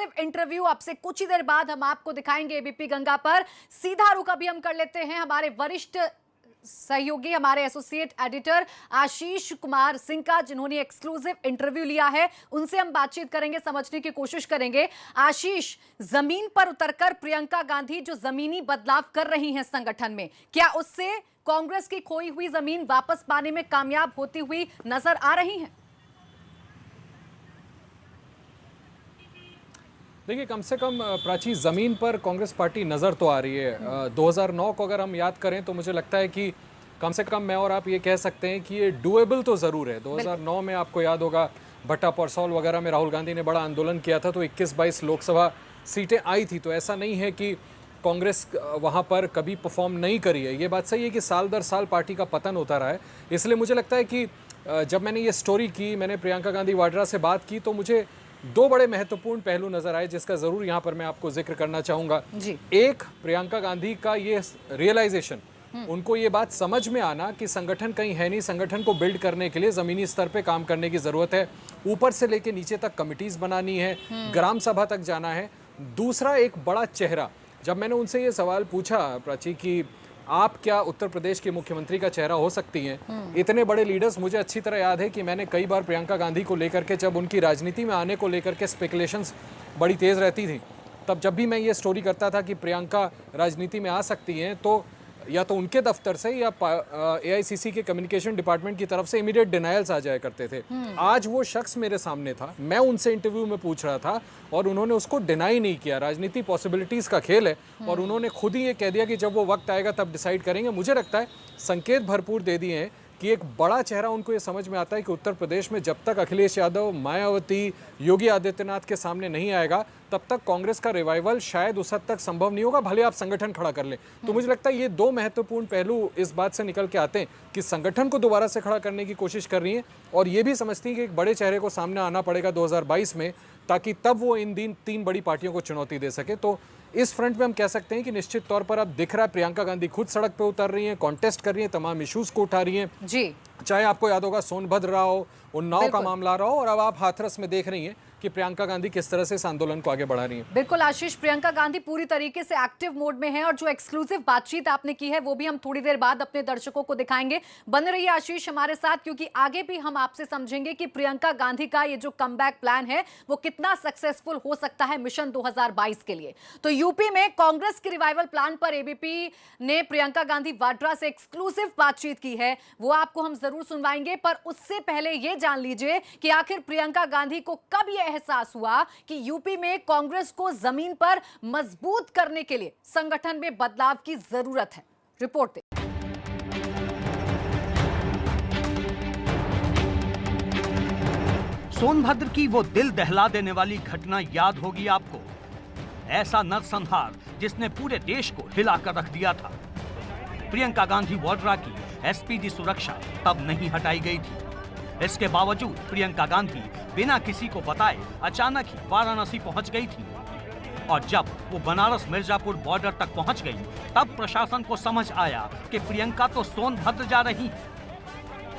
Exclusive interview आपसे कुछ ही देर बाद हम आपको दिखाएंगे एबीपी गंगा पर। सीधा रुख अभी हम कर लेते हैं हमारे वरिष्ठ सहयोगी, हमारे एसोसिएट एडिटर आशीष कुमार सिंह का, जिन्होंने एक्सक्लूसिव इंटरव्यू लिया है। उनसे हम बातचीत करेंगे, समझने की कोशिश करेंगे। आशीष, जमीन पर उतरकर प्रियंका गांधी जो जमीनी बदलाव कर रही हैं संगठन में, क्या उससे कांग्रेस की खोई हुई जमीन वापस पाने में कामयाब होती हुई नजर आ रही हैं? देखिए, कम से कम प्राची, ज़मीन पर कांग्रेस पार्टी नज़र तो आ रही है। 2009 को अगर हम याद करें तो मुझे लगता है कि कम से कम मैं और आप ये कह सकते हैं कि ये डुएबल तो ज़रूर है। 2009 में आपको याद होगा भट्टा परसौल वगैरह में राहुल गांधी ने बड़ा आंदोलन किया था, तो 21-22 लोकसभा सीटें आई थी। तो ऐसा नहीं है कि कांग्रेस वहाँ पर कभी परफॉर्म नहीं करी है। ये बात सही है कि साल दर साल पार्टी का पतन होता रहा है। इसलिए मुझे लगता है कि जब मैंने ये स्टोरी की, मैंने प्रियंका गांधी वाड्रा से बात की, तो मुझे दो बड़े महत्वपूर्ण पहलू नजर आए, जिसका जरूर यहाँ पर मैं आपको जिक्र करना चाहूँगा। एक, प्रियंका गांधी का ये रियलाइजेशन, उनको ये बात समझ में आना कि संगठन कहीं है नहीं, संगठन को बिल्ड करने के लिए ज़मीनी स्तर पे काम करने की ज़रूरत है। ऊपर से लेके नीचे तक कमिटीज़ बनानी है, ग्राम सभा तक जाना है। दूसरा, एक बड़ा चेहरा। जब मैंने उनसे ये सवाल पूछा प्राची कि आप क्या उत्तर प्रदेश के मुख्यमंत्री का चेहरा हो सकती हैं, इतने बड़े लीडर्स, मुझे अच्छी तरह याद है कि मैंने कई बार प्रियंका गांधी को लेकर के, जब उनकी राजनीति में आने को लेकर के स्पेकुलेशंस बड़ी तेज़ रहती थी, तब जब भी मैं ये स्टोरी करता था कि प्रियंका राजनीति में आ सकती हैं, तो या तो उनके दफ्तर से या एआईसीसी के कम्युनिकेशन डिपार्टमेंट की तरफ से इमीडिएट डिनायल्स आ जाया करते थे। आज वो शख्स मेरे सामने था, मैं उनसे इंटरव्यू में पूछ रहा था और उन्होंने उसको डिनाई नहीं किया। राजनीति पॉसिबिलिटीज़ का खेल है और उन्होंने खुद ही ये कह दिया कि जब वो वक्त आएगा तब डिसाइड करेंगे। मुझे लगता है संकेत भरपूर दे दिए हैं कि एक बड़ा चेहरा, उनको ये समझ में आता है कि उत्तर प्रदेश में जब तक अखिलेश यादव, मायावती, योगी आदित्यनाथ के सामने नहीं आएगा, तब तक कांग्रेस का रिवाइवल शायद उस हद तक संभव नहीं होगा, भले आप संगठन खड़ा कर लें। तो मुझे लगता है ये दो महत्वपूर्ण पहलू इस बात से निकल के आते हैं कि संगठन को दोबारा से खड़ा करने की कोशिश कर रही है और ये भी समझती है कि एक बड़े चेहरे को सामने आना पड़ेगा 2022 में, ताकि तब वो इन तीन बड़ी पार्टियों को चुनौती दे सके। तो इस फ्रंट में हम कह सकते हैं कि निश्चित तौर पर अब दिख रहा है प्रियंका गांधी खुद सड़क पे उतर रही हैं, कॉन्टेस्ट कर रही हैं, तमाम इश्यूज को उठा रही हैं जी। चाहे आपको याद होगा सोनभद्र रहा हो, उन्नाव का मामला रहा हो, और अब आप हाथरस में देख रही हैं कि प्रियंका गांधी किस तरह से इस आंदोलन को आगे बढ़ा रही है। बिल्कुल आशीष, प्रियंका गांधी पूरी तरीके से एक्टिव मोड में है और जो एक्सक्लूसिव बातचीत आपने की है वो भी हम थोड़ी देर बाद अपने दर्शकों को दिखाएंगे। बने रहिए आशीष हमारे साथ, क्योंकि आगे भी हम आपसे समझेंगे कि प्रियंका गांधी का ये जो कमबैक प्लान है वो कितना सक्सेसफुल हो सकता है मिशन 2022 के लिए। तो यूपी में कांग्रेस के रिवाइवल प्लान पर एबीपी ने प्रियंका गांधी वाड्रा से एक्सक्लूसिव बातचीत की है, वो आपको हम जरूर सुनवाएंगे। पर उससे पहले ये जान लीजिए कि आखिर प्रियंका गांधी को कब यह एहसास हुआ कि यूपी में कांग्रेस को जमीन पर मजबूत करने के लिए संगठन में बदलाव की जरूरत है। रिपोर्ट सोनभद्र की वो दिल दहला देने वाली घटना याद होगी आपको। ऐसा नरसंहार जिसने पूरे देश को हिलाकर रख दिया था। प्रियंका गांधी वाड्रा की एसपीजी सुरक्षा तब नहीं हटाई गई थी। इसके बावजूद प्रियंका गांधी बिना किसी को बताए अचानक ही वाराणसी पहुंच गई थी और जब वो बनारस मिर्जापुर बॉर्डर तक पहुंच गई, तब प्रशासन को समझ आया कि प्रियंका तो सोनभद्र जा रही है,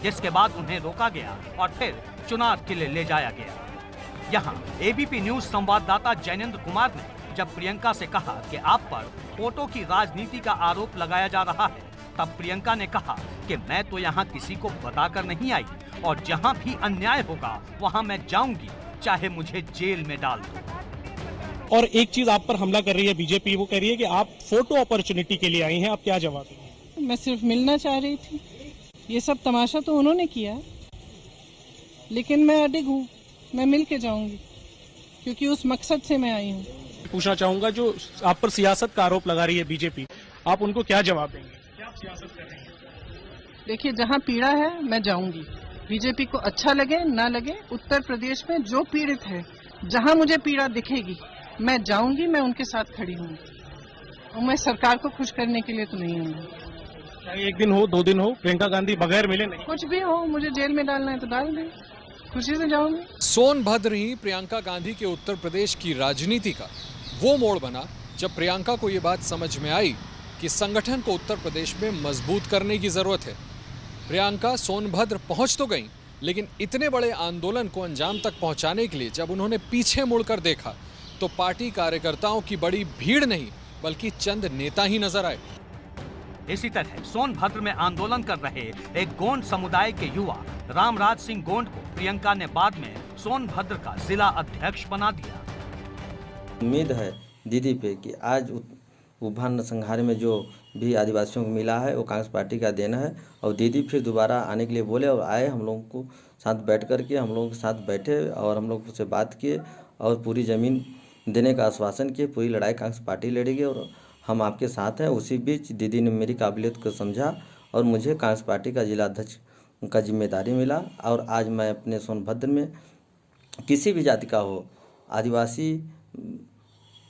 जिसके बाद उन्हें रोका गया और फिर चुनाव के लिए ले जाया गया। यहाँ एबीपी न्यूज संवाददाता जैनेंद्र कुमार ने जब प्रियंका से कहा कि आप पर फोटो की राजनीति का आरोप लगाया जा रहा है, तब प्रियंका ने कहा कि मैं तो यहाँ किसी को बताकर नहीं आई और जहाँ भी अन्याय होगा वहाँ मैं जाऊंगी, चाहे मुझे जेल में डाल दो। और एक चीज आप पर हमला कर रही है बीजेपी, वो कह रही है कि आप फोटो अपॉर्चुनिटी के लिए आई हैं, आप क्या जवाब देंगे? मैं सिर्फ मिलना चाह रही थी, ये सब तमाशा तो उन्होंने किया, लेकिन मैं अडिग हूँ, मैं मिल के जाऊंगी क्योंकि उस मकसद से मैं आई हूँ। पूछना चाहूंगा, जो आप पर सियासत का आरोप लगा रही है बीजेपी, आप उनको क्या जवाब देंगे? क्या आप सियासत कर रही हैं? देखिए, जहाँ पीड़ा है मैं जाऊंगी, बीजेपी को अच्छा लगे ना लगे, उत्तर प्रदेश में जो पीड़ित है, जहाँ मुझे पीड़ा दिखेगी मैं जाऊंगी, मैं उनके साथ खड़ी हूँ और मैं सरकार को खुश करने के लिए तो नहीं हूँ। चाहे एक दिन हो, 2 दिन हो, प्रियंका गांधी बगैर मिले नहीं? कुछ भी हो, मुझे जेल में डालना है तो डाल दें, खुशी से जाऊंगी। सोनभद्र ही प्रियंका गांधी के उत्तर प्रदेश की राजनीति का वो मोड़ बना जब प्रियंका को ये बात समझ में आई कि संगठन को उत्तर प्रदेश में मजबूत करने की जरूरत है। प्रियंका सोनभद्र पहुंच तो गई, लेकिन इतने बड़े आंदोलन को अंजाम तक पहुंचाने के लिए जब उन्होंने पीछे मुड़कर देखा तो पार्टी कार्यकर्ताओं की बड़ी भीड़ नहीं बल्कि चंद नेता ही नजर आए। इसी तरह सोनभद्र में आंदोलन कर रहे एक गोंड समुदाय के युवा रामराज सिंह गोंड को प्रियंका ने बाद में सोनभद्र का जिला अध्यक्ष बना दिया। उम्मीद है दीदी पे कि आज उभान संहार में जो भी आदिवासियों को मिला है वो कांग्रेस पार्टी का देना है, और दीदी फिर दोबारा आने के लिए बोले और आए। हम लोगों को साथ बैठ कर के हम लोगों के साथ बैठे और हम लोग से बात किए और पूरी ज़मीन देने का आश्वासन किए। पूरी लड़ाई कांग्रेस पार्टी लड़ेगी और हम आपके साथ हैं। उसी बीच दीदी ने मेरी काबिलियत को समझा और मुझे कांग्रेस पार्टी का जिला अध्यक्ष का जिम्मेदारी मिला। और आज मैं अपने सोनभद्र में किसी भी जाति का हो, आदिवासी,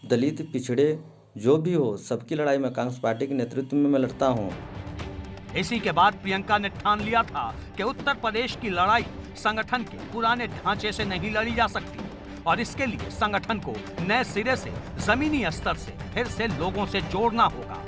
दलित, पिछड़े, जो भी हो, सबकी लड़ाई में कांग्रेस पार्टी के नेतृत्व में मैं लड़ता हूँ। इसी के बाद प्रियंका ने ठान लिया था कि उत्तर प्रदेश की लड़ाई संगठन के पुराने ढांचे से नहीं लड़ी जा सकती और इसके लिए संगठन को नए सिरे से जमीनी स्तर से फिर से लोगों से जोड़ना होगा।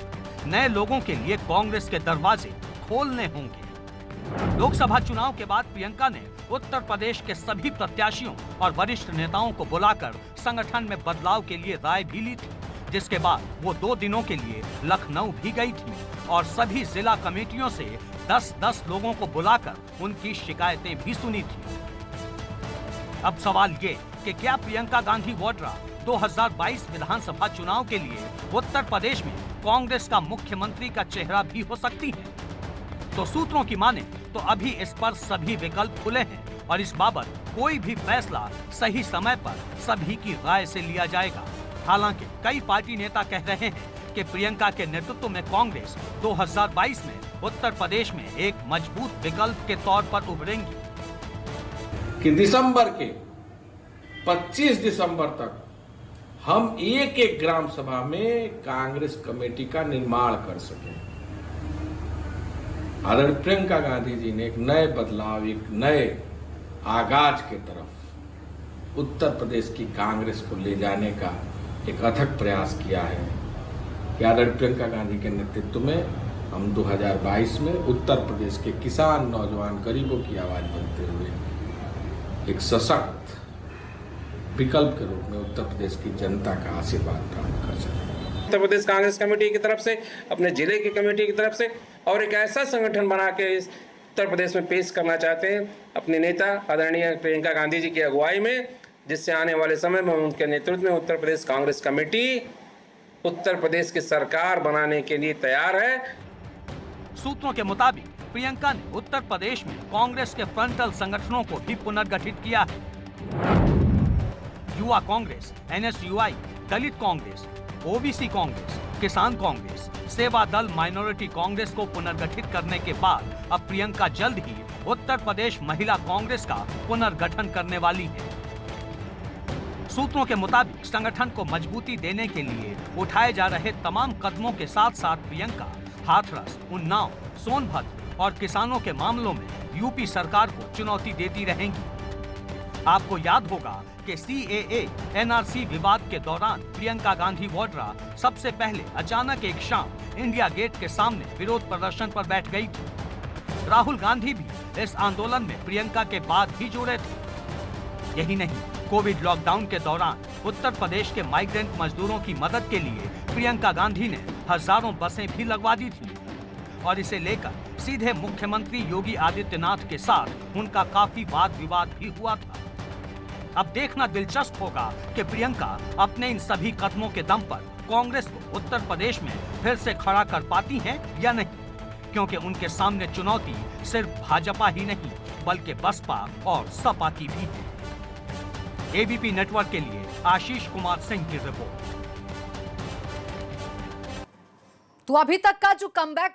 नए लोगों के लिए कांग्रेस के दरवाजे खोलने होंगे। लोकसभा चुनाव के बाद प्रियंका ने उत्तर प्रदेश के सभी प्रत्याशियों और वरिष्ठ नेताओं को बुलाकर संगठन में बदलाव के लिए राय भी ली थी, जिसके बाद वो 2 दिनों के लिए लखनऊ भी गई थी और सभी जिला कमेटियों से 10-10 लोगों को बुलाकर उनकी शिकायतें भी सुनी थी। अब सवाल ये कि क्या प्रियंका गांधी वाड्रा 2022 विधानसभा चुनाव के लिए उत्तर प्रदेश में कांग्रेस का मुख्यमंत्री का चेहरा भी हो सकती है? तो सूत्रों की माने तो अभी इस पर सभी विकल्प खुले हैं और इस बाबत कोई भी फैसला सही समय पर सभी की राय से लिया जाएगा। हालांकि कई पार्टी नेता कह रहे हैं कि प्रियंका के नेतृत्व में कांग्रेस 2022 में उत्तर प्रदेश में एक मजबूत विकल्प के तौर पर उभरेंगी। कि दिसंबर के 25 दिसंबर तक हम एक ग्राम सभा में कांग्रेस कमेटी का निर्माण कर सकें। आदरणीय प्रियंका गांधी जी ने एक नए बदलाव, एक नए आगाज के तरफ उत्तर प्रदेश की कांग्रेस को ले जाने का एक अथक प्रयास किया है कि आदरणीय प्रियंका गांधी के नेतृत्व में हम 2022 में उत्तर प्रदेश के किसान, नौजवान, गरीबों की आवाज बनते हुए एक सशक्त विकल्प के रूप में उत्तर प्रदेश की जनता का आशीर्वाद प्राप्त कर सकें। उत्तर प्रदेश कांग्रेस कमेटी की तरफ से, अपने जिले की कमेटी की तरफ से, और एक ऐसा संगठन बना के इस उत्तर प्रदेश में पेश करना चाहते हैं अपने नेता आदरणीय प्रियंका गांधी जी की अगुवाई में, जिससे आने वाले समय में उनके नेतृत्व में उत्तर प्रदेश कांग्रेस कमेटी उत्तर प्रदेश की सरकार बनाने के लिए तैयार है। सूत्रों के मुताबिक प्रियंका ने उत्तर प्रदेश में कांग्रेस के फ्रंटल संगठनों को भी पुनर्गठित किया है। युवा कांग्रेस, NSUI, दलित कांग्रेस, OBC कांग्रेस, किसान कांग्रेस, सेवा दल माइनॉरिटी कांग्रेस को पुनर्गठित करने के बाद अब प्रियंका जल्द ही उत्तर प्रदेश महिला कांग्रेस का पुनर्गठन करने वाली है। सूत्रों के मुताबिक संगठन को मजबूती देने के लिए उठाए जा रहे तमाम कदमों के साथ साथ प्रियंका हाथरस, उन्नाव, सोनभद्र और किसानों के मामलों में यूपी सरकार को चुनौती देती रहेंगी। आपको याद होगा कि CAA NRC विवाद के दौरान प्रियंका गांधी वाड्रा सबसे पहले अचानक एक शाम इंडिया गेट के सामने विरोध प्रदर्शन पर बैठ गई थी। राहुल गांधी भी इस आंदोलन में प्रियंका के बाद ही जुड़े थे। यही नहीं, कोविड लॉकडाउन के दौरान उत्तर प्रदेश के माइग्रेंट मजदूरों की मदद के लिए प्रियंका गांधी ने हजारों बसें भी लगवा दी थी और इसे लेकर सीधे मुख्यमंत्री योगी आदित्यनाथ के साथ उनका काफी वाद विवाद भी हुआ था। अब देखना दिलचस्प होगा कि प्रियंका अपने इन सभी कदमों के दम पर कांग्रेस को उत्तर प्रदेश में फिर से खड़ा कर पाती हैं या नहीं, क्योंकि उनके सामने चुनौती सिर्फ भाजपा ही नहीं बल्कि बसपा और सपा की भी है। ABP नेटवर्क के लिए आशीष कुमार सिंह की रिपोर्ट। तो अभी तक का जो कमबैक